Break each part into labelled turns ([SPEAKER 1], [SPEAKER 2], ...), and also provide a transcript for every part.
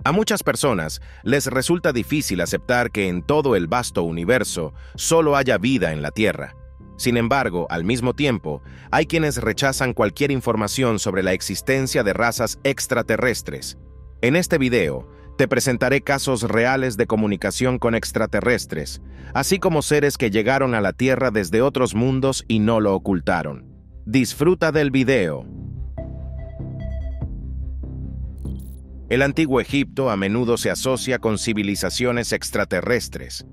[SPEAKER 1] A muchas personas les resulta difícil aceptar que en todo el vasto universo solo haya vida en la Tierra. Sin embargo, al mismo tiempo, hay quienes rechazan cualquier información sobre la existencia de razas extraterrestres. En este video, te presentaré casos reales de comunicación con extraterrestres, así como seres que llegaron a la Tierra desde otros mundos y no lo ocultaron. Disfruta del video. El antiguo Egipto a menudo se asocia con civilizaciones extraterrestres.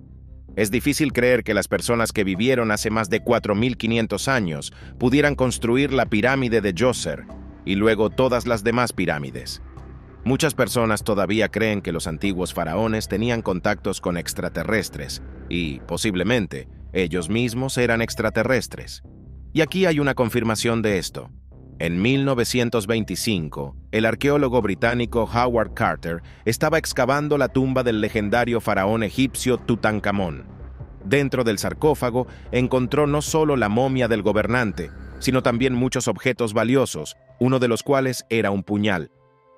[SPEAKER 1] Es difícil creer que las personas que vivieron hace más de 4.500 años pudieran construir la pirámide de Djoser y luego todas las demás pirámides. Muchas personas todavía creen que los antiguos faraones tenían contactos con extraterrestres y, posiblemente, ellos mismos eran extraterrestres. Y aquí hay una confirmación de esto. En 1925, el arqueólogo británico Howard Carter estaba excavando la tumba del legendario faraón egipcio Tutankamón. Dentro del sarcófago encontró no solo la momia del gobernante, sino también muchos objetos valiosos, uno de los cuales era un puñal.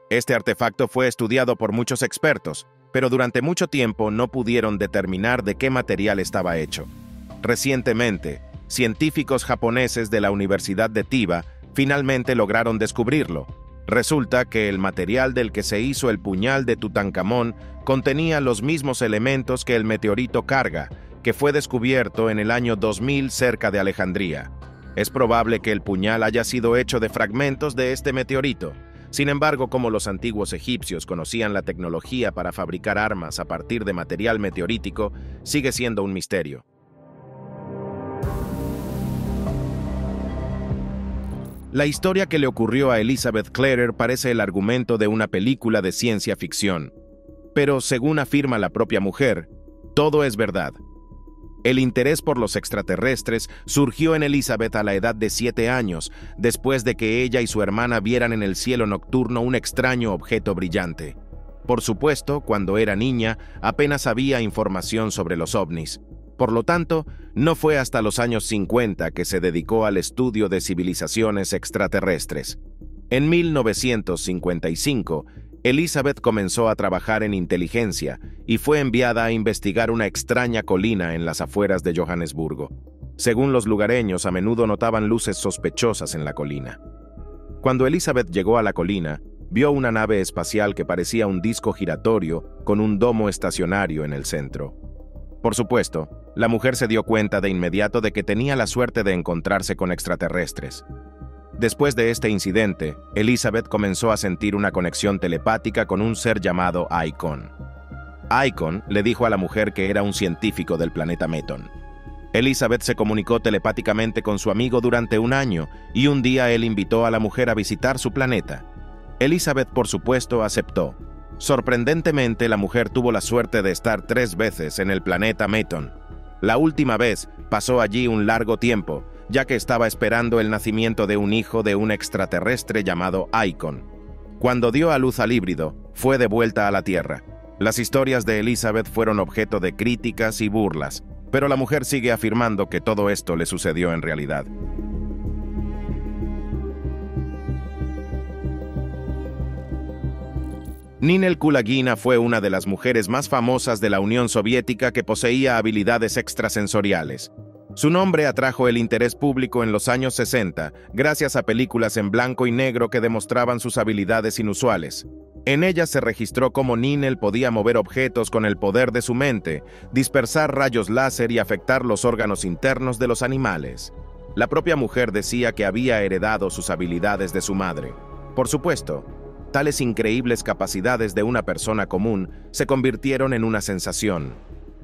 [SPEAKER 1] Este artefacto fue estudiado por muchos expertos, pero durante mucho tiempo no pudieron determinar de qué material estaba hecho. Recientemente, científicos japoneses de la Universidad de Chiba finalmente lograron descubrirlo. Resulta que el material del que se hizo el puñal de Tutankamón contenía los mismos elementos que el meteorito Karga, que fue descubierto en el año 2000 cerca de Alejandría. Es probable que el puñal haya sido hecho de fragmentos de este meteorito. Sin embargo, como los antiguos egipcios conocían la tecnología para fabricar armas a partir de material meteorítico, sigue siendo un misterio. La historia que le ocurrió a Elizabeth Clarer parece el argumento de una película de ciencia ficción. Pero, según afirma la propia mujer, todo es verdad. El interés por los extraterrestres surgió en Elizabeth a la edad de 7 años, después de que ella y su hermana vieran en el cielo nocturno un extraño objeto brillante. Por supuesto, cuando era niña, apenas había información sobre los ovnis. Por lo tanto, no fue hasta los años 50 que se dedicó al estudio de civilizaciones extraterrestres. En 1955, Elizabeth comenzó a trabajar en inteligencia y fue enviada a investigar una extraña colina en las afueras de Johannesburgo. Según los lugareños, a menudo notaban luces sospechosas en la colina. Cuando Elizabeth llegó a la colina, vio una nave espacial que parecía un disco giratorio con un domo estacionario en el centro. Por supuesto, la mujer se dio cuenta de inmediato de que tenía la suerte de encontrarse con extraterrestres. Después de este incidente, Elizabeth comenzó a sentir una conexión telepática con un ser llamado Icon. Icon le dijo a la mujer que era un científico del planeta Meton. Elizabeth se comunicó telepáticamente con su amigo durante un año y un día él invitó a la mujer a visitar su planeta. Elizabeth, por supuesto, aceptó. Sorprendentemente, la mujer tuvo la suerte de estar 3 veces en el planeta Meton. La última vez pasó allí un largo tiempo, ya que estaba esperando el nacimiento de un hijo de un extraterrestre llamado Icon. Cuando dio a luz al híbrido, fue de vuelta a la Tierra. Las historias de Elizabeth fueron objeto de críticas y burlas, pero la mujer sigue afirmando que todo esto le sucedió en realidad. Ninel Kulagina fue una de las mujeres más famosas de la Unión Soviética que poseía habilidades extrasensoriales. Su nombre atrajo el interés público en los años 60, gracias a películas en blanco y negro que demostraban sus habilidades inusuales. En ellas se registró cómo Ninel podía mover objetos con el poder de su mente, dispersar rayos láser y afectar los órganos internos de los animales. La propia mujer decía que había heredado sus habilidades de su madre. Por supuesto, tales increíbles capacidades de una persona común se convirtieron en una sensación.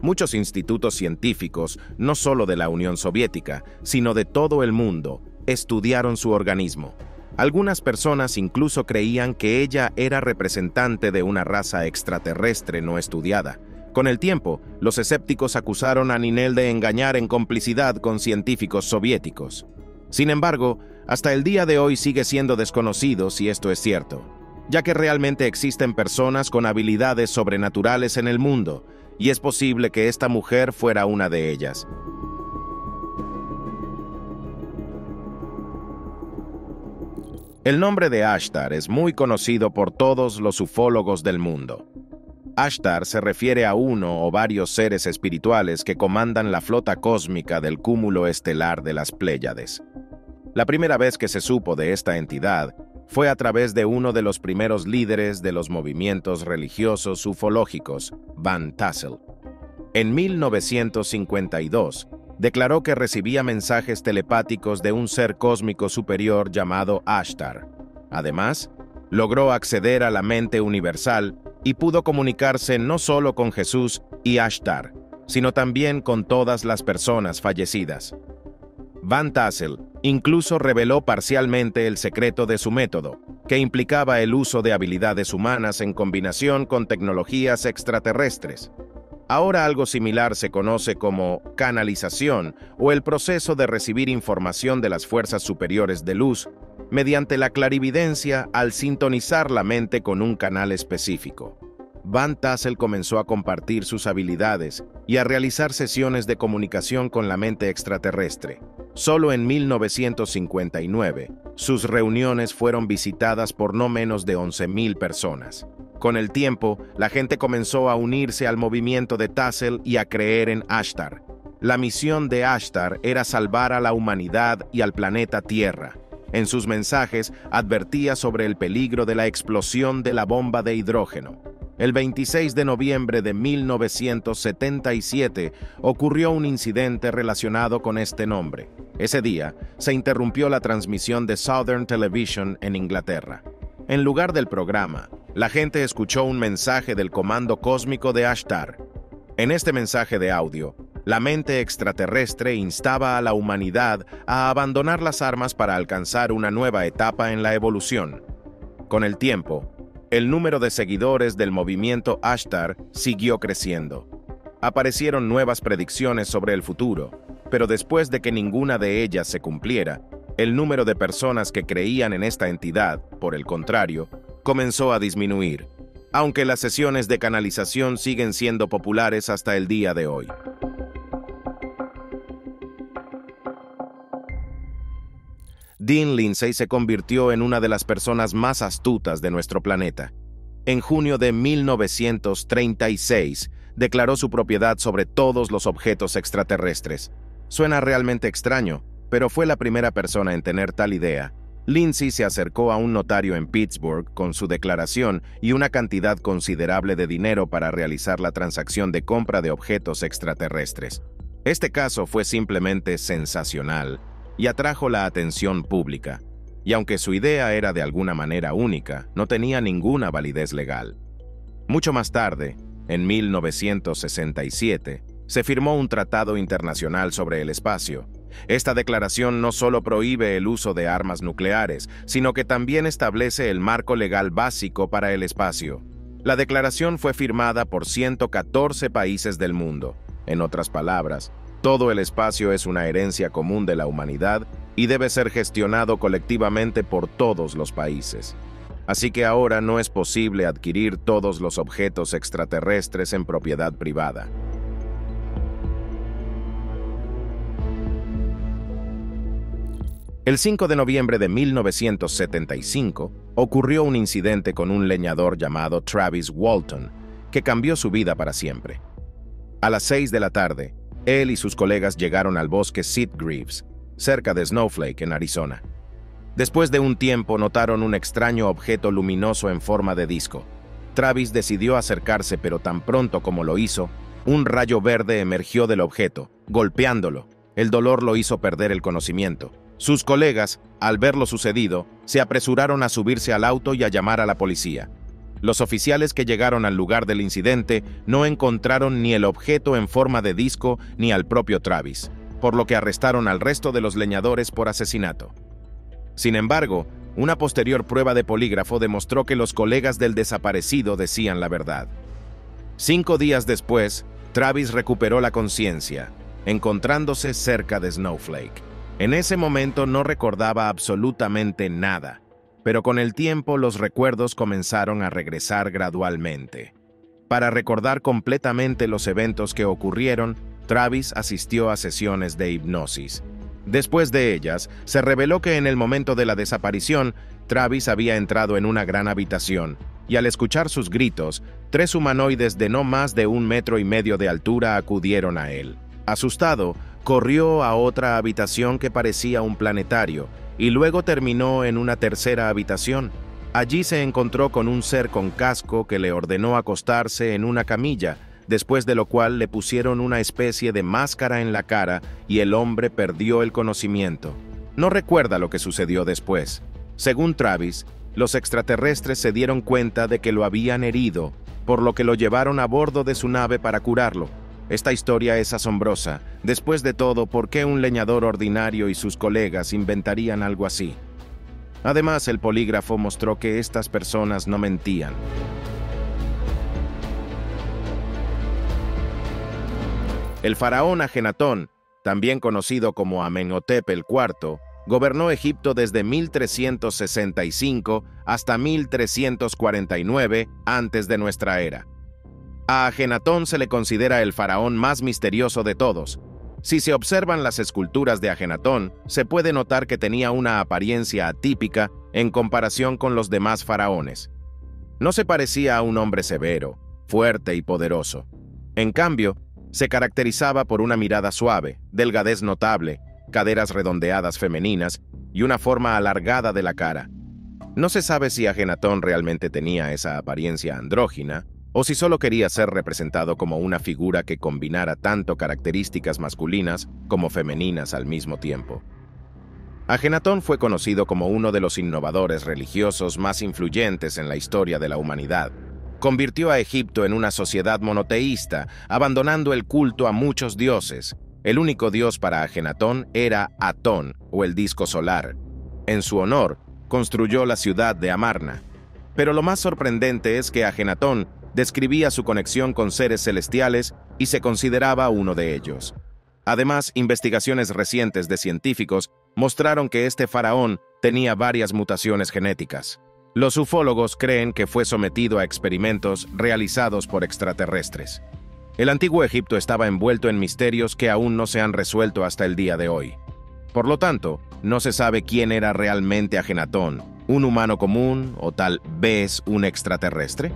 [SPEAKER 1] Muchos institutos científicos, no solo de la Unión Soviética, sino de todo el mundo, estudiaron su organismo. Algunas personas incluso creían que ella era representante de una raza extraterrestre no estudiada. Con el tiempo, los escépticos acusaron a Ninel de engañar en complicidad con científicos soviéticos. Sin embargo, hasta el día de hoy sigue siendo desconocido si esto es cierto, ya que realmente existen personas con habilidades sobrenaturales en el mundo, y es posible que esta mujer fuera una de ellas. El nombre de Ashtar es muy conocido por todos los ufólogos del mundo. Ashtar se refiere a uno o varios seres espirituales que comandan la flota cósmica del cúmulo estelar de las Pléyades. La primera vez que se supo de esta entidad fue a través de uno de los primeros líderes de los movimientos religiosos ufológicos, Van Tassel. En 1952, declaró que recibía mensajes telepáticos de un ser cósmico superior llamado Ashtar. Además, logró acceder a la mente universal y pudo comunicarse no solo con Jesús y Ashtar, sino también con todas las personas fallecidas. Van Tassel incluso reveló parcialmente el secreto de su método, que implicaba el uso de habilidades humanas en combinación con tecnologías extraterrestres. Ahora algo similar se conoce como canalización o el proceso de recibir información de las fuerzas superiores de luz mediante la clarividencia al sintonizar la mente con un canal específico. Van Tassel comenzó a compartir sus habilidades y a realizar sesiones de comunicación con la mente extraterrestre. Solo en 1959, sus reuniones fueron visitadas por no menos de 11,000 personas. Con el tiempo, la gente comenzó a unirse al movimiento de Tassel y a creer en Ashtar. La misión de Ashtar era salvar a la humanidad y al planeta Tierra. En sus mensajes advertía sobre el peligro de la explosión de la bomba de hidrógeno. El 26 de noviembre de 1977 ocurrió un incidente relacionado con este nombre. Ese día, se interrumpió la transmisión de Southern Television en Inglaterra. En lugar del programa, la gente escuchó un mensaje del Comando Cósmico de Ashtar. En este mensaje de audio, la mente extraterrestre instaba a la humanidad a abandonar las armas para alcanzar una nueva etapa en la evolución. Con el tiempo, el número de seguidores del movimiento Ashtar siguió creciendo. Aparecieron nuevas predicciones sobre el futuro, pero después de que ninguna de ellas se cumpliera, el número de personas que creían en esta entidad, por el contrario, comenzó a disminuir, aunque las sesiones de canalización siguen siendo populares hasta el día de hoy. Dean Lindsay se convirtió en una de las personas más astutas de nuestro planeta. En junio de 1936, declaró su propiedad sobre todos los objetos extraterrestres. Suena realmente extraño, pero fue la primera persona en tener tal idea. Lindsay se acercó a un notario en Pittsburgh con su declaración y una cantidad considerable de dinero para realizar la transacción de compra de objetos extraterrestres. Este caso fue simplemente sensacional y atrajo la atención pública, y aunque su idea era de alguna manera única, no tenía ninguna validez legal. Mucho más tarde, en 1967, se firmó un tratado internacional sobre el espacio. Esta declaración no solo prohíbe el uso de armas nucleares, sino que también establece el marco legal básico para el espacio. La declaración fue firmada por 114 países del mundo. En otras palabras, todo el espacio es una herencia común de la humanidad y debe ser gestionado colectivamente por todos los países. Así que ahora no es posible adquirir todos los objetos extraterrestres en propiedad privada. El 5 de noviembre de 1975 ocurrió un incidente con un leñador llamado Travis Walton, que cambió su vida para siempre. A las 6 de la tarde, él y sus colegas llegaron al bosque Sitgreaves, cerca de Snowflake, en Arizona. Después de un tiempo notaron un extraño objeto luminoso en forma de disco. Travis decidió acercarse, pero tan pronto como lo hizo, un rayo verde emergió del objeto, golpeándolo. El dolor lo hizo perder el conocimiento. Sus colegas, al ver lo sucedido, se apresuraron a subirse al auto y a llamar a la policía. Los oficiales que llegaron al lugar del incidente no encontraron ni el objeto en forma de disco ni al propio Travis, por lo que arrestaron al resto de los leñadores por asesinato. Sin embargo, una posterior prueba de polígrafo demostró que los colegas del desaparecido decían la verdad. 5 días después, Travis recuperó la conciencia, encontrándose cerca de Snowflake. En ese momento no recordaba absolutamente nada, pero con el tiempo los recuerdos comenzaron a regresar gradualmente. Para recordar completamente los eventos que ocurrieron, Travis asistió a sesiones de hipnosis. Después de ellas, se reveló que en el momento de la desaparición, Travis había entrado en una gran habitación, y al escuchar sus gritos, 3 humanoides de no más de 1,5 metros de altura acudieron a él. Asustado, corrió a otra habitación que parecía un planetario y luego terminó en una tercera habitación. Allí se encontró con un ser con casco que le ordenó acostarse en una camilla, después de lo cual le pusieron una especie de máscara en la cara y el hombre perdió el conocimiento. No recuerda lo que sucedió después. Según Travis, los extraterrestres se dieron cuenta de que lo habían herido, por lo que lo llevaron a bordo de su nave para curarlo. Esta historia es asombrosa. Después de todo, ¿por qué un leñador ordinario y sus colegas inventarían algo así? Además, el polígrafo mostró que estas personas no mentían. El faraón Ajenatón, también conocido como Amenhotep IV, gobernó Egipto desde 1365 hasta 1349 antes de nuestra era. A Ajenatón se le considera el faraón más misterioso de todos. Si se observan las esculturas de Ajenatón, se puede notar que tenía una apariencia atípica en comparación con los demás faraones. No se parecía a un hombre severo, fuerte y poderoso. En cambio, se caracterizaba por una mirada suave, delgadez notable, caderas redondeadas femeninas y una forma alargada de la cara. No se sabe si Ajenatón realmente tenía esa apariencia andrógina o si solo quería ser representado como una figura que combinara tanto características masculinas como femeninas al mismo tiempo. Ajenatón fue conocido como uno de los innovadores religiosos más influyentes en la historia de la humanidad. Convirtió a Egipto en una sociedad monoteísta, abandonando el culto a muchos dioses. El único dios para Ajenatón era Atón, o el disco solar. En su honor, construyó la ciudad de Amarna. Pero lo más sorprendente es que Ajenatón describía su conexión con seres celestiales y se consideraba uno de ellos. Además, investigaciones recientes de científicos mostraron que este faraón tenía varias mutaciones genéticas. Los ufólogos creen que fue sometido a experimentos realizados por extraterrestres. El antiguo Egipto estaba envuelto en misterios que aún no se han resuelto hasta el día de hoy. Por lo tanto, no se sabe quién era realmente Ajenatón, un humano común o tal vez un extraterrestre.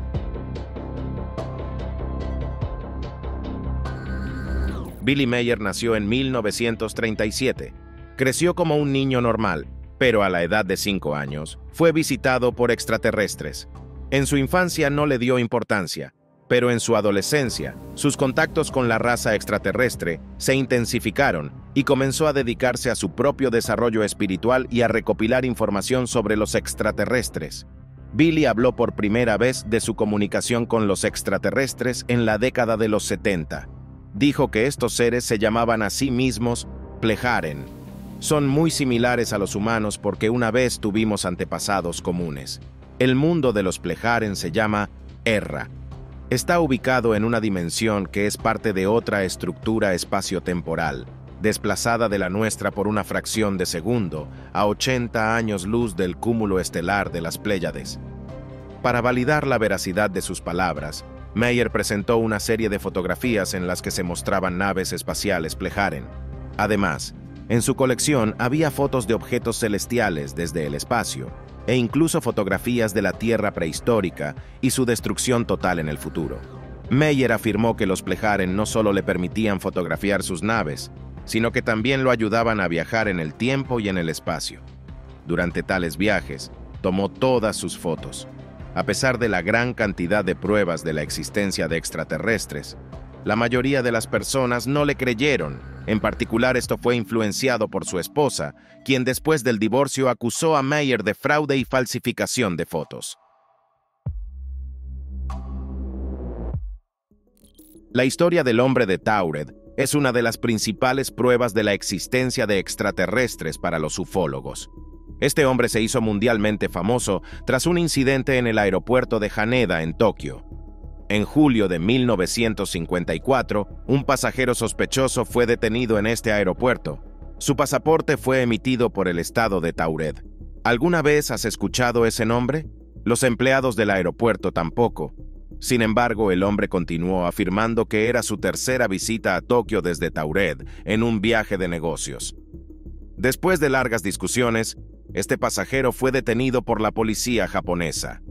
[SPEAKER 1] Billy Meier nació en 1937. Creció como un niño normal, pero a la edad de 5 años fue visitado por extraterrestres. En su infancia no le dio importancia, pero en su adolescencia, sus contactos con la raza extraterrestre se intensificaron y comenzó a dedicarse a su propio desarrollo espiritual y a recopilar información sobre los extraterrestres. Billy habló por primera vez de su comunicación con los extraterrestres en la década de los 70. Dijo que estos seres se llamaban a sí mismos Plejaren. Son muy similares a los humanos porque una vez tuvimos antepasados comunes. El mundo de los Plejaren se llama Erra. Está ubicado en una dimensión que es parte de otra estructura espaciotemporal, desplazada de la nuestra por una fracción de segundo, a 80 años luz del cúmulo estelar de las Pléyades. Para validar la veracidad de sus palabras, Meier presentó una serie de fotografías en las que se mostraban naves espaciales Plejaren. Además, en su colección había fotos de objetos celestiales desde el espacio, e incluso fotografías de la Tierra prehistórica y su destrucción total en el futuro. Meier afirmó que los Plejaren no solo le permitían fotografiar sus naves, sino que también lo ayudaban a viajar en el tiempo y en el espacio. Durante tales viajes, tomó todas sus fotos. A pesar de la gran cantidad de pruebas de la existencia de extraterrestres, la mayoría de las personas no le creyeron. En particular, esto fue influenciado por su esposa, quien después del divorcio acusó a Meier de fraude y falsificación de fotos. La historia del hombre de Taured es una de las principales pruebas de la existencia de extraterrestres para los ufólogos. Este hombre se hizo mundialmente famoso tras un incidente en el aeropuerto de Haneda, en Tokio. En julio de 1954, un pasajero sospechoso fue detenido en este aeropuerto. Su pasaporte fue emitido por el estado de Taured. ¿Alguna vez has escuchado ese nombre? Los empleados del aeropuerto tampoco. Sin embargo, el hombre continuó afirmando que era su tercera visita a Tokio desde Taured en un viaje de negocios. Después de largas discusiones, este pasajero fue detenido por la policía japonesa.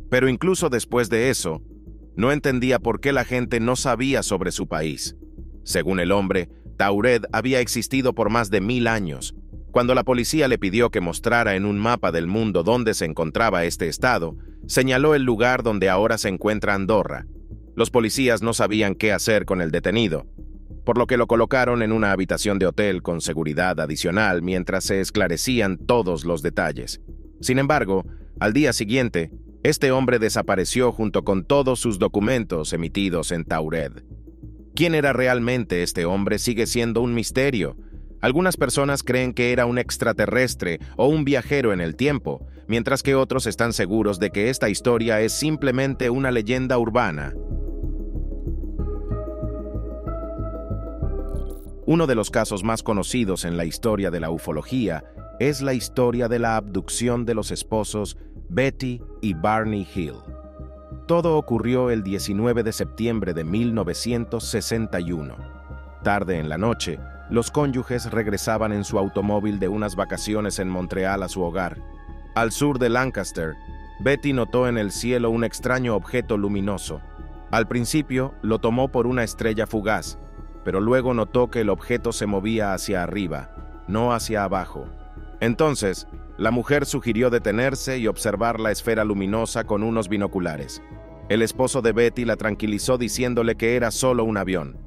[SPEAKER 1] Pero incluso después de eso, no entendía por qué la gente no sabía sobre su país. Según el hombre, Taured había existido por más de 1000 años. Cuando la policía le pidió que mostrara en un mapa del mundo dónde se encontraba este estado, señaló el lugar donde ahora se encuentra Andorra. Los policías no sabían qué hacer con el detenido, por lo que lo colocaron en una habitación de hotel con seguridad adicional mientras se esclarecían todos los detalles. Sin embargo, al día siguiente, este hombre desapareció junto con todos sus documentos emitidos en Taured. ¿Quién era realmente este hombre? Sigue siendo un misterio. Algunas personas creen que era un extraterrestre o un viajero en el tiempo, mientras que otros están seguros de que esta historia es simplemente una leyenda urbana. Uno de los casos más conocidos en la historia de la ufología es la historia de la abducción de los esposos Betty y Barney Hill. Todo ocurrió el 19 de septiembre de 1961. Tarde en la noche, los cónyuges regresaban en su automóvil de unas vacaciones en Montreal a su hogar. Al sur de Lancaster, Betty notó en el cielo un extraño objeto luminoso. Al principio, lo tomó por una estrella fugaz, pero luego notó que el objeto se movía hacia arriba, no hacia abajo. Entonces, la mujer sugirió detenerse y observar la esfera luminosa con unos binoculares. El esposo de Betty la tranquilizó diciéndole que era solo un avión.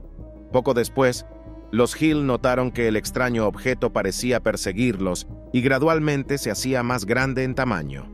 [SPEAKER 1] Poco después, los Hill notaron que el extraño objeto parecía perseguirlos y gradualmente se hacía más grande en tamaño.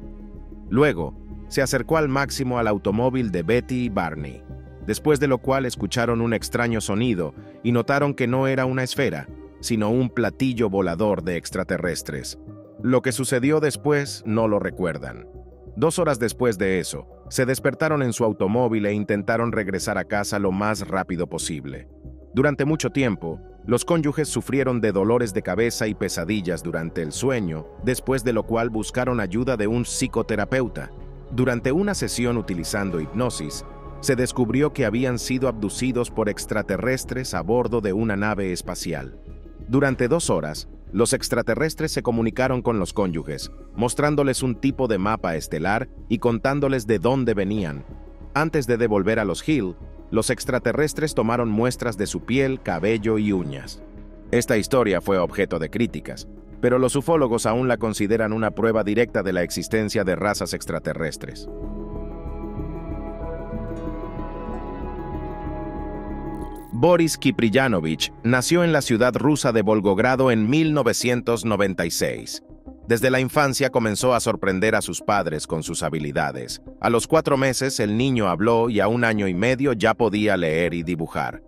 [SPEAKER 1] Luego, se acercó al máximo al automóvil de Betty y Barney, después de lo cual escucharon un extraño sonido y notaron que no era una esfera, sino un platillo volador de extraterrestres. Lo que sucedió después no lo recuerdan. 2 horas después de eso, se despertaron en su automóvil e intentaron regresar a casa lo más rápido posible. Durante mucho tiempo, los cónyuges sufrieron de dolores de cabeza y pesadillas durante el sueño, después de lo cual buscaron ayuda de un psicoterapeuta. Durante una sesión utilizando hipnosis, se descubrió que habían sido abducidos por extraterrestres a bordo de una nave espacial. Durante 2 horas, los extraterrestres se comunicaron con los cónyuges, mostrándoles un tipo de mapa estelar y contándoles de dónde venían. Antes de devolver a los Hill, los extraterrestres tomaron muestras de su piel, cabello y uñas. Esta historia fue objeto de críticas, pero los ufólogos aún la consideran una prueba directa de la existencia de razas extraterrestres. Boris Kipriyanovich nació en la ciudad rusa de Volgogrado en 1996. Desde la infancia comenzó a sorprender a sus padres con sus habilidades. A los 4 meses el niño habló y a 1 año y medio ya podía leer y dibujar.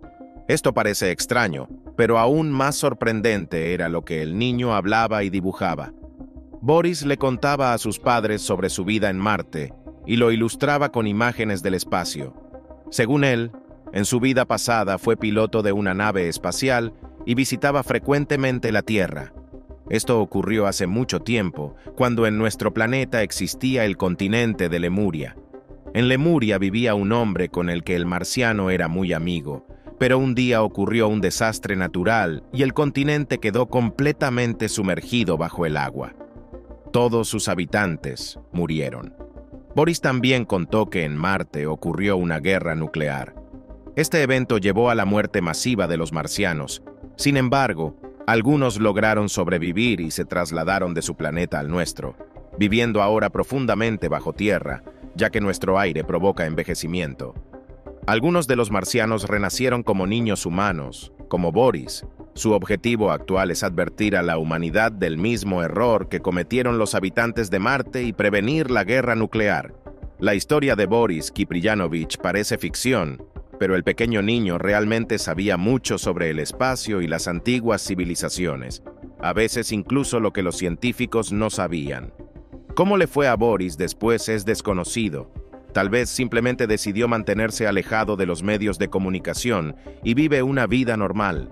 [SPEAKER 1] Esto parece extraño, pero aún más sorprendente era lo que el niño hablaba y dibujaba. Boris le contaba a sus padres sobre su vida en Marte y lo ilustraba con imágenes del espacio. Según él, en su vida pasada fue piloto de una nave espacial y visitaba frecuentemente la Tierra. Esto ocurrió hace mucho tiempo, cuando en nuestro planeta existía el continente de Lemuria. En Lemuria vivía un hombre con el que el marciano era muy amigo, pero un día ocurrió un desastre natural y el continente quedó completamente sumergido bajo el agua. Todos sus habitantes murieron. Boris también contó que en Marte ocurrió una guerra nuclear. Este evento llevó a la muerte masiva de los marcianos. Sin embargo, algunos lograron sobrevivir y se trasladaron de su planeta al nuestro, viviendo ahora profundamente bajo tierra, ya que nuestro aire provoca envejecimiento. Algunos de los marcianos renacieron como niños humanos, como Boris. Su objetivo actual es advertir a la humanidad del mismo error que cometieron los habitantes de Marte y prevenir la guerra nuclear. La historia de Boris Kipriyanovich parece ficción, pero el pequeño niño realmente sabía mucho sobre el espacio y las antiguas civilizaciones, a veces incluso lo que los científicos no sabían. Cómo le fue a Boris después es desconocido. Tal vez simplemente decidió mantenerse alejado de los medios de comunicación y vive una vida normal.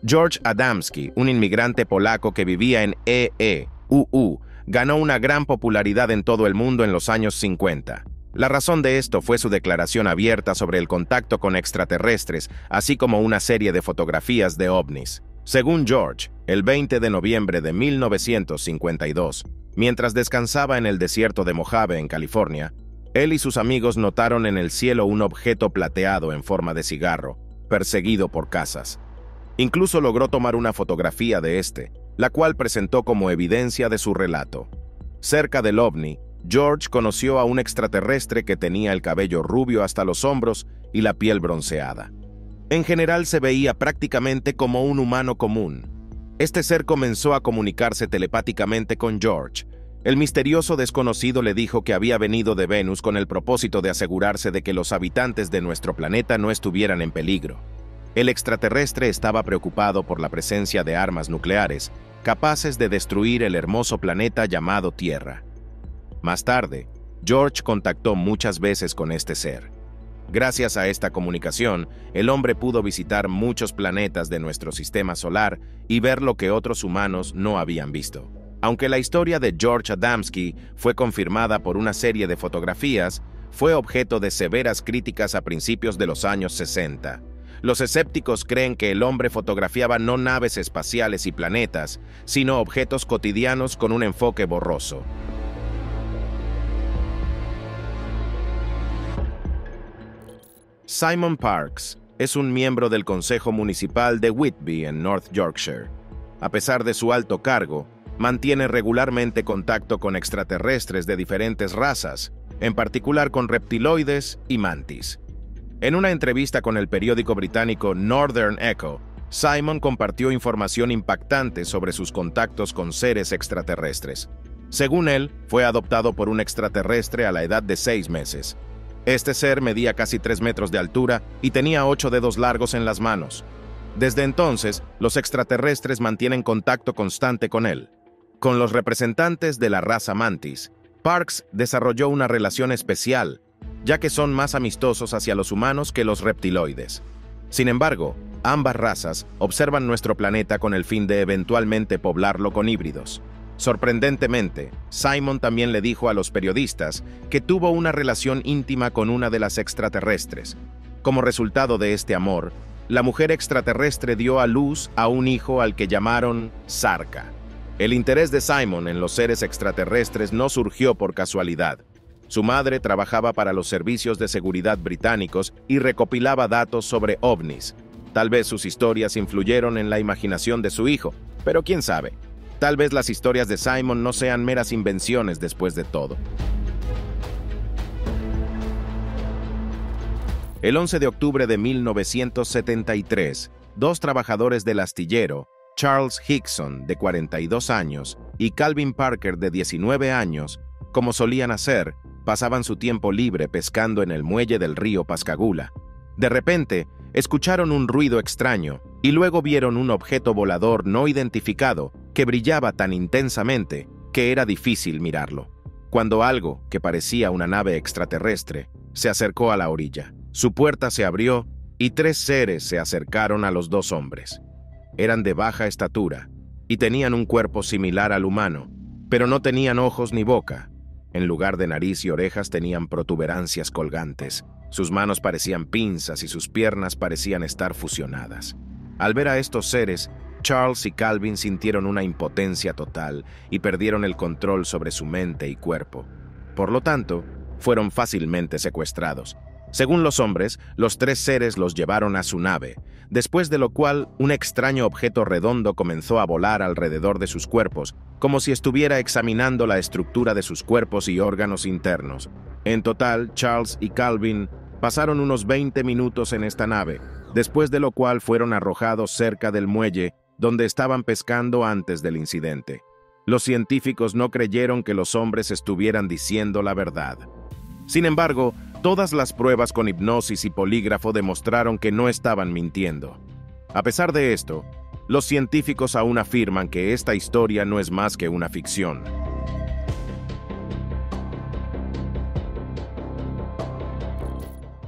[SPEAKER 1] George Adamski, un inmigrante polaco que vivía en EEUU, ganó una gran popularidad en todo el mundo en los años 50. La razón de esto fue su declaración abierta sobre el contacto con extraterrestres, así como una serie de fotografías de ovnis. Según George, el 20 de noviembre de 1952, mientras descansaba en el desierto de Mojave, en California, él y sus amigos notaron en el cielo un objeto plateado en forma de cigarro, perseguido por cazas. Incluso logró tomar una fotografía de este, la cual presentó como evidencia de su relato. Cerca del ovni, George conoció a un extraterrestre que tenía el cabello rubio hasta los hombros y la piel bronceada. En general se veía prácticamente como un humano común. Este ser comenzó a comunicarse telepáticamente con George. El misterioso desconocido le dijo que había venido de Venus con el propósito de asegurarse de que los habitantes de nuestro planeta no estuvieran en peligro. El extraterrestre estaba preocupado por la presencia de armas nucleares, capaces de destruir el hermoso planeta llamado Tierra. Más tarde, George contactó muchas veces con este ser. Gracias a esta comunicación, el hombre pudo visitar muchos planetas de nuestro sistema solar y ver lo que otros humanos no habían visto. Aunque la historia de George Adamski fue confirmada por una serie de fotografías, fue objeto de severas críticas a principios de los años 60. Los escépticos creen que el hombre fotografiaba no naves espaciales y planetas, sino objetos cotidianos con un enfoque borroso. Simon Parkes es un miembro del Consejo Municipal de Whitby, en North Yorkshire. A pesar de su alto cargo, mantiene regularmente contacto con extraterrestres de diferentes razas, en particular con reptiloides y mantis. En una entrevista con el periódico británico Northern Echo, Simon compartió información impactante sobre sus contactos con seres extraterrestres. Según él, fue adoptado por un extraterrestre a la edad de 6 meses. Este ser medía casi 3 metros de altura y tenía 8 dedos largos en las manos. Desde entonces, los extraterrestres mantienen contacto constante con él. Con los representantes de la raza mantis, Parkes desarrolló una relación especial, ya que son más amistosos hacia los humanos que los reptiloides. Sin embargo, ambas razas observan nuestro planeta con el fin de eventualmente poblarlo con híbridos. Sorprendentemente, Simon también le dijo a los periodistas que tuvo una relación íntima con una de las extraterrestres. Como resultado de este amor, la mujer extraterrestre dio a luz a un hijo al que llamaron Sarka. El interés de Simon en los seres extraterrestres no surgió por casualidad. Su madre trabajaba para los servicios de seguridad británicos y recopilaba datos sobre ovnis. Tal vez sus historias influyeron en la imaginación de su hijo, pero quién sabe. Tal vez las historias de Simon no sean meras invenciones después de todo. El 11 de octubre de 1973, 2 trabajadores del astillero, Charles Hickson, de 42 años, y Calvin Parker, de 19 años, como solían hacer, pasaban su tiempo libre pescando en el muelle del río Pascagoula. De repente, escucharon un ruido extraño y luego vieron un objeto volador no identificado que brillaba tan intensamente que era difícil mirarlo. Cuando algo, que parecía una nave extraterrestre, se acercó a la orilla, su puerta se abrió y 3 seres se acercaron a los 2 hombres. Eran de baja estatura y tenían un cuerpo similar al humano, pero no tenían ojos ni boca. En lugar de nariz y orejas tenían protuberancias colgantes. Sus manos parecían pinzas y sus piernas parecían estar fusionadas. Al ver a estos seres, Charles y Calvin sintieron una impotencia total y perdieron el control sobre su mente y cuerpo. Por lo tanto, fueron fácilmente secuestrados. Según los hombres, los 3 seres los llevaron a su nave, después de lo cual un extraño objeto redondo comenzó a volar alrededor de sus cuerpos, como si estuviera examinando la estructura de sus cuerpos y órganos internos. En total, Charles y Calvin pasaron unos 20 minutos en esta nave, después de lo cual fueron arrojados cerca del muelle donde estaban pescando antes del incidente. Los científicos no creyeron que los hombres estuvieran diciendo la verdad. Sin embargo, todas las pruebas con hipnosis y polígrafo demostraron que no estaban mintiendo. A pesar de esto, los científicos aún afirman que esta historia no es más que una ficción.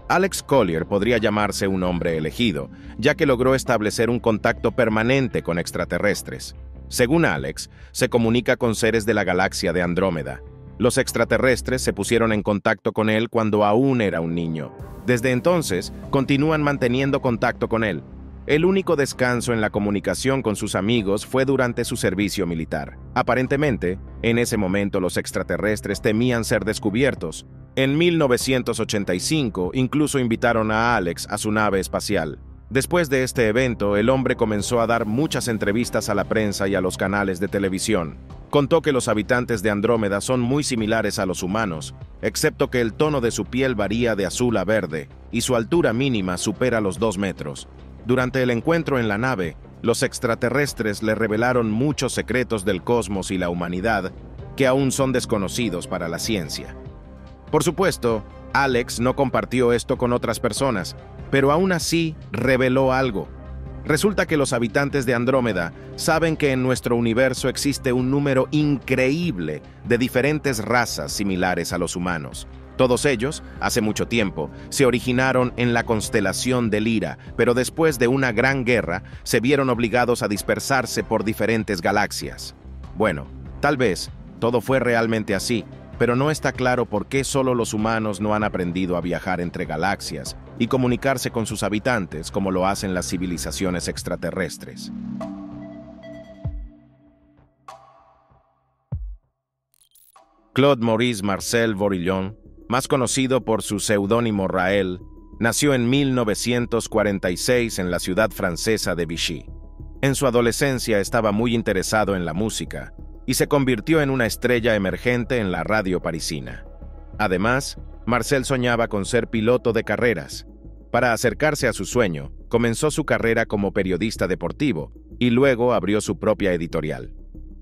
[SPEAKER 1] Alex Collier podría llamarse un hombre elegido, ya que logró establecer un contacto permanente con extraterrestres. Según Alex, se comunica con seres de la galaxia de Andrómeda. Los extraterrestres se pusieron en contacto con él cuando aún era un niño. Desde entonces, continúan manteniendo contacto con él. El único descanso en la comunicación con sus amigos fue durante su servicio militar. Aparentemente, en ese momento los extraterrestres temían ser descubiertos. En 1985, incluso invitaron a Alex a su nave espacial. Después de este evento, el hombre comenzó a dar muchas entrevistas a la prensa y a los canales de televisión. Contó que los habitantes de Andrómeda son muy similares a los humanos, excepto que el tono de su piel varía de azul a verde y su altura mínima supera los 2 metros. Durante el encuentro en la nave, los extraterrestres le revelaron muchos secretos del cosmos y la humanidad que aún son desconocidos para la ciencia. Por supuesto, Alex no compartió esto con otras personas, pero aún así reveló algo. Resulta que los habitantes de Andrómeda saben que en nuestro universo existe un número increíble de diferentes razas similares a los humanos. Todos ellos, hace mucho tiempo, se originaron en la constelación de Lira, pero después de una gran guerra, se vieron obligados a dispersarse por diferentes galaxias. Bueno, tal vez todo fue realmente así, pero no está claro por qué solo los humanos no han aprendido a viajar entre galaxias y comunicarse con sus habitantes como lo hacen las civilizaciones extraterrestres. Claude Maurice Marcel Vorillon, más conocido por su seudónimo Raël, nació en 1946 en la ciudad francesa de Vichy. En su adolescencia estaba muy interesado en la música y se convirtió en una estrella emergente en la radio parisina. Además, Marcel soñaba con ser piloto de carreras. Para acercarse a su sueño, comenzó su carrera como periodista deportivo y luego abrió su propia editorial.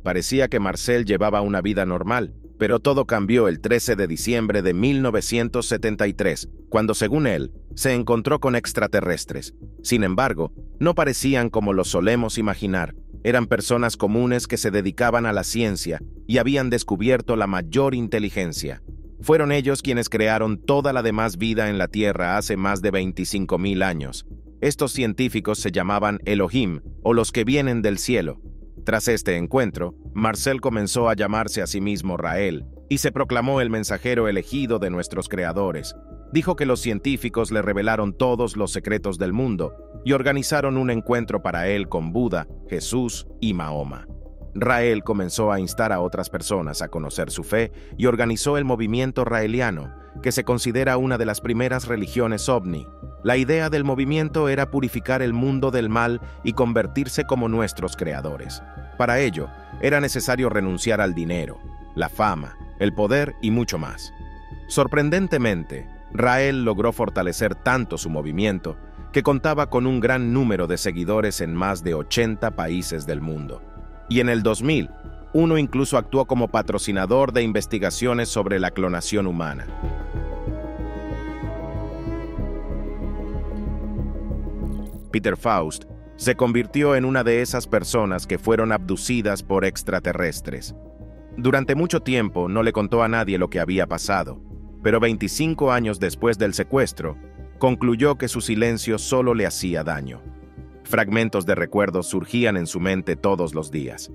[SPEAKER 1] Parecía que Marcel llevaba una vida normal, pero todo cambió el 13 de diciembre de 1973, cuando, según él, se encontró con extraterrestres. Sin embargo, no parecían como lo solemos imaginar. Eran personas comunes que se dedicaban a la ciencia y habían descubierto la mayor inteligencia. Fueron ellos quienes crearon toda la demás vida en la Tierra hace más de 25.000 años. Estos científicos se llamaban Elohim, o los que vienen del cielo. Tras este encuentro, Marcel comenzó a llamarse a sí mismo Raël y se proclamó el mensajero elegido de nuestros creadores. Dijo que los científicos le revelaron todos los secretos del mundo y organizaron un encuentro para él con Buda, Jesús y Mahoma. Raël comenzó a instar a otras personas a conocer su fe y organizó el movimiento raeliano, que se considera una de las primeras religiones ovni. La idea del movimiento era purificar el mundo del mal y convertirse como nuestros creadores. Para ello, era necesario renunciar al dinero, la fama, el poder y mucho más. Sorprendentemente, Raël logró fortalecer tanto su movimiento que contaba con un gran número de seguidores en más de 80 países del mundo. Y en el 2000, uno incluso actuó como patrocinador de investigaciones sobre la clonación humana. Peter Faust se convirtió en una de esas personas que fueron abducidas por extraterrestres. Durante mucho tiempo no le contó a nadie lo que había pasado, pero 25 años después del secuestro, concluyó que su silencio solo le hacía daño. Fragmentos de recuerdos surgían en su mente todos los días.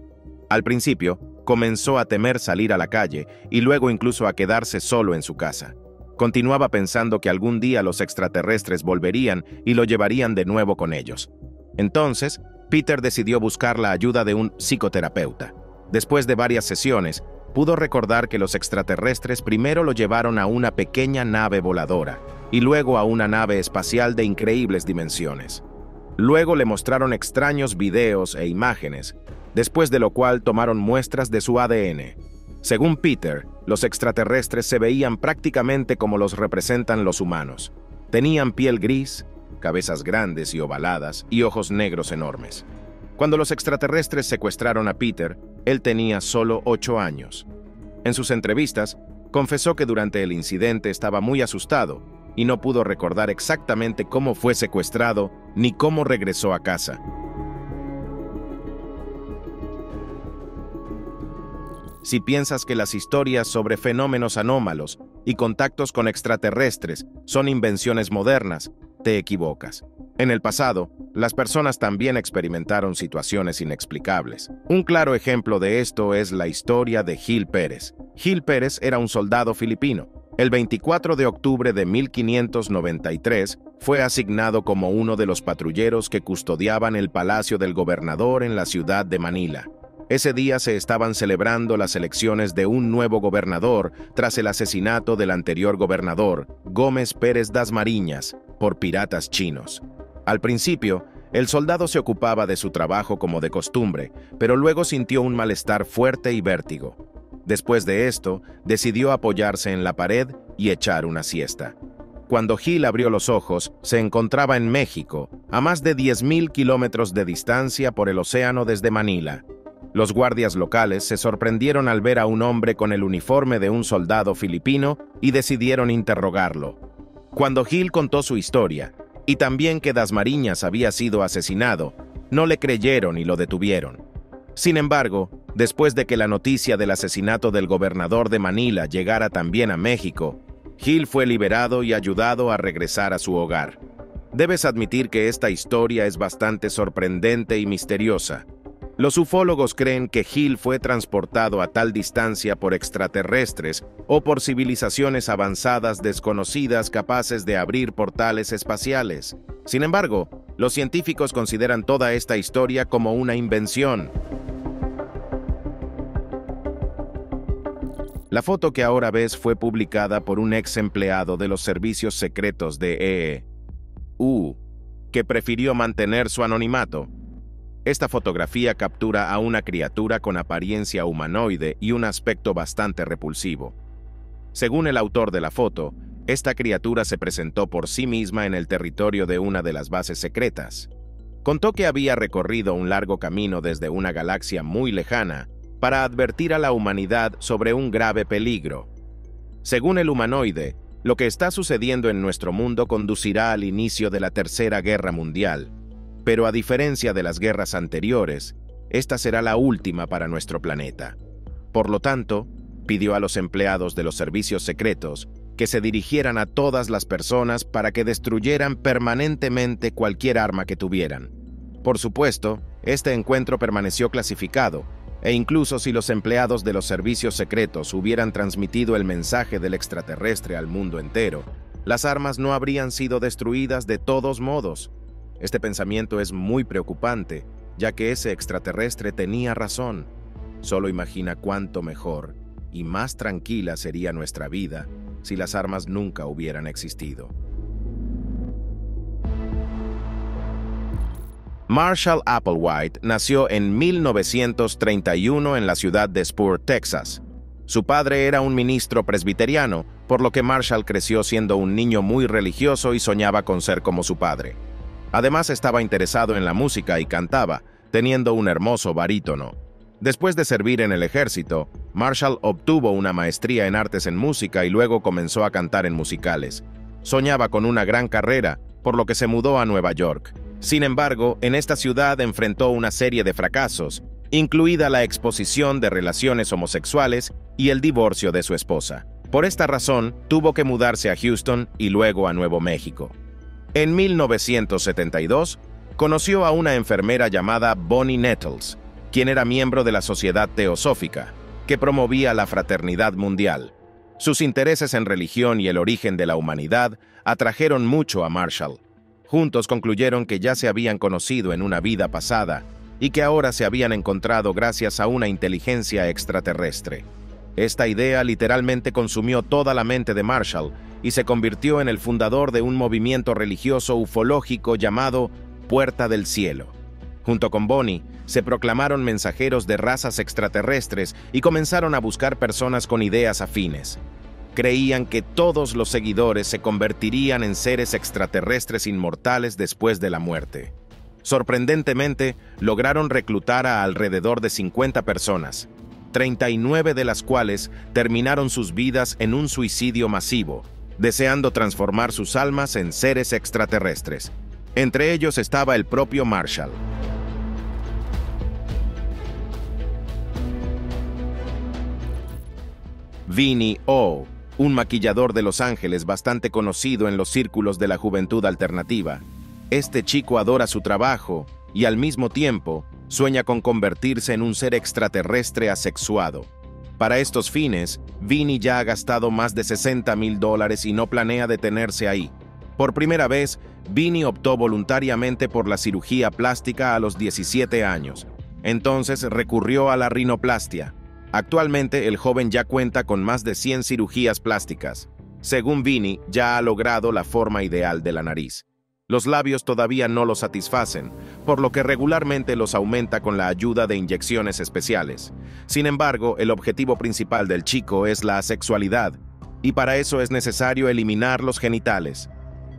[SPEAKER 1] Al principio, comenzó a temer salir a la calle y luego incluso a quedarse solo en su casa. Continuaba pensando que algún día los extraterrestres volverían y lo llevarían de nuevo con ellos. Entonces, Peter decidió buscar la ayuda de un psicoterapeuta. Después de varias sesiones, pudo recordar que los extraterrestres primero lo llevaron a una pequeña nave voladora y luego a una nave espacial de increíbles dimensiones. Luego le mostraron extraños videos e imágenes, después de lo cual tomaron muestras de su ADN. Según Peter, los extraterrestres se veían prácticamente como los representan los humanos. Tenían piel gris, cabezas grandes y ovaladas y ojos negros enormes. Cuando los extraterrestres secuestraron a Peter, él tenía solo 8 años. En sus entrevistas, confesó que durante el incidente estaba muy asustado y no pudo recordar exactamente cómo fue secuestrado ni cómo regresó a casa. Si piensas que las historias sobre fenómenos anómalos y contactos con extraterrestres son invenciones modernas, te equivocas. En el pasado, las personas también experimentaron situaciones inexplicables. Un claro ejemplo de esto es la historia de Gil Pérez. Gil Pérez era un soldado filipino. El 24 de octubre de 1593, Fue asignado como uno de los patrulleros que custodiaban el palacio del gobernador en la ciudad de Manila. Ese día se estaban celebrando las elecciones de un nuevo gobernador tras el asesinato del anterior gobernador, Gómez Pérez Dasmariñas, por piratas chinos. Al principio, el soldado se ocupaba de su trabajo como de costumbre, pero luego sintió un malestar fuerte y vértigo. Después de esto, decidió apoyarse en la pared y echar una siesta. Cuando Hill abrió los ojos, se encontraba en México, a más de 10.000 kilómetros de distancia por el océano desde Manila. Los guardias locales se sorprendieron al ver a un hombre con el uniforme de un soldado filipino y decidieron interrogarlo. Cuando Hill contó su historia, y también que Dasmariñas había sido asesinado, no le creyeron y lo detuvieron. Sin embargo, después de que la noticia del asesinato del gobernador de Manila llegara también a México, Hill fue liberado y ayudado a regresar a su hogar. Debes admitir que esta historia es bastante sorprendente y misteriosa. Los ufólogos creen que Hill fue transportado a tal distancia por extraterrestres o por civilizaciones avanzadas desconocidas capaces de abrir portales espaciales. Sin embargo, los científicos consideran toda esta historia como una invención. La foto que ahora ves fue publicada por un ex empleado de los servicios secretos de E.U., que prefirió mantener su anonimato. Esta fotografía captura a una criatura con apariencia humanoide y un aspecto bastante repulsivo. Según el autor de la foto, esta criatura se presentó por sí misma en el territorio de una de las bases secretas. Contó que había recorrido un largo camino desde una galaxia muy lejana para advertir a la humanidad sobre un grave peligro. Según el humanoide, lo que está sucediendo en nuestro mundo conducirá al inicio de la Tercera Guerra Mundial, pero a diferencia de las guerras anteriores, esta será la última para nuestro planeta. Por lo tanto, pidió a los empleados de los servicios secretos que se dirigieran a todas las personas para que destruyeran permanentemente cualquier arma que tuvieran. Por supuesto, este encuentro permaneció clasificado, e incluso si los empleados de los servicios secretos hubieran transmitido el mensaje del extraterrestre al mundo entero, las armas no habrían sido destruidas de todos modos. Este pensamiento es muy preocupante, ya que ese extraterrestre tenía razón. Solo imagina cuánto mejor y más tranquila sería nuestra vida si las armas nunca hubieran existido. Marshall Applewhite nació en 1931 en la ciudad de Spur, Texas. Su padre era un ministro presbiteriano, por lo que Marshall creció siendo un niño muy religioso y soñaba con ser como su padre. Además, estaba interesado en la música y cantaba, teniendo un hermoso barítono. Después de servir en el ejército, Marshall obtuvo una maestría en artes en música y luego comenzó a cantar en musicales. Soñaba con una gran carrera, por lo que se mudó a Nueva York. Sin embargo, en esta ciudad enfrentó una serie de fracasos, incluida la exposición de relaciones homosexuales y el divorcio de su esposa. Por esta razón, tuvo que mudarse a Houston y luego a Nuevo México. En 1972, conoció a una enfermera llamada Bonnie Nettles, quien era miembro de la Sociedad Teosófica, que promovía la fraternidad mundial. Sus intereses en religión y el origen de la humanidad atrajeron mucho a Marshall. Juntos concluyeron que ya se habían conocido en una vida pasada y que ahora se habían encontrado gracias a una inteligencia extraterrestre. Esta idea literalmente consumió toda la mente de Marshall y se convirtió en el fundador de un movimiento religioso ufológico llamado Puerta del Cielo. Junto con Bonnie, se proclamaron mensajeros de razas extraterrestres y comenzaron a buscar personas con ideas afines. Creían que todos los seguidores se convertirían en seres extraterrestres inmortales después de la muerte. Sorprendentemente, lograron reclutar a alrededor de 50 personas, 39 de las cuales terminaron sus vidas en un suicidio masivo, deseando transformar sus almas en seres extraterrestres. Entre ellos estaba el propio Marshall. Vinnie O., un maquillador de Los Ángeles bastante conocido en los círculos de la juventud alternativa. Este chico adora su trabajo y al mismo tiempo sueña con convertirse en un ser extraterrestre asexuado. Para estos fines, Vinnie ya ha gastado más de $60,000 y no planea detenerse ahí. Por primera vez, Vinny optó voluntariamente por la cirugía plástica a los 17 años. Entonces recurrió a la rinoplastia. Actualmente, el joven ya cuenta con más de 100 cirugías plásticas. Según Vinny, ya ha logrado la forma ideal de la nariz. Los labios todavía no lo satisfacen, por lo que regularmente los aumenta con la ayuda de inyecciones especiales. Sin embargo, el objetivo principal del chico es la asexualidad, y para eso es necesario eliminar los genitales.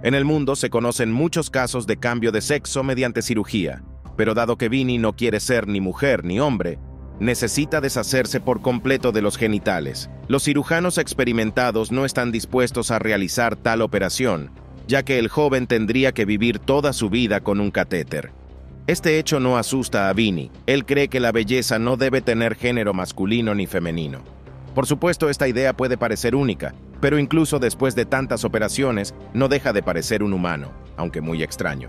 [SPEAKER 1] En el mundo se conocen muchos casos de cambio de sexo mediante cirugía, pero dado que Vinny no quiere ser ni mujer ni hombre, necesita deshacerse por completo de los genitales. Los cirujanos experimentados no están dispuestos a realizar tal operación, ya que el joven tendría que vivir toda su vida con un catéter. Este hecho no asusta a Vinny. Él cree que la belleza no debe tener género masculino ni femenino. Por supuesto, esta idea puede parecer única, pero incluso después de tantas operaciones, no deja de parecer un humano, aunque muy extraño.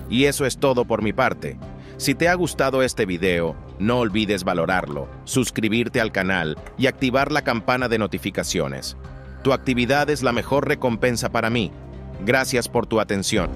[SPEAKER 1] Y eso es todo por mi parte. Si te ha gustado este video, no olvides valorarlo, suscribirte al canal y activar la campana de notificaciones. Tu actividad es la mejor recompensa para mí. Gracias por tu atención.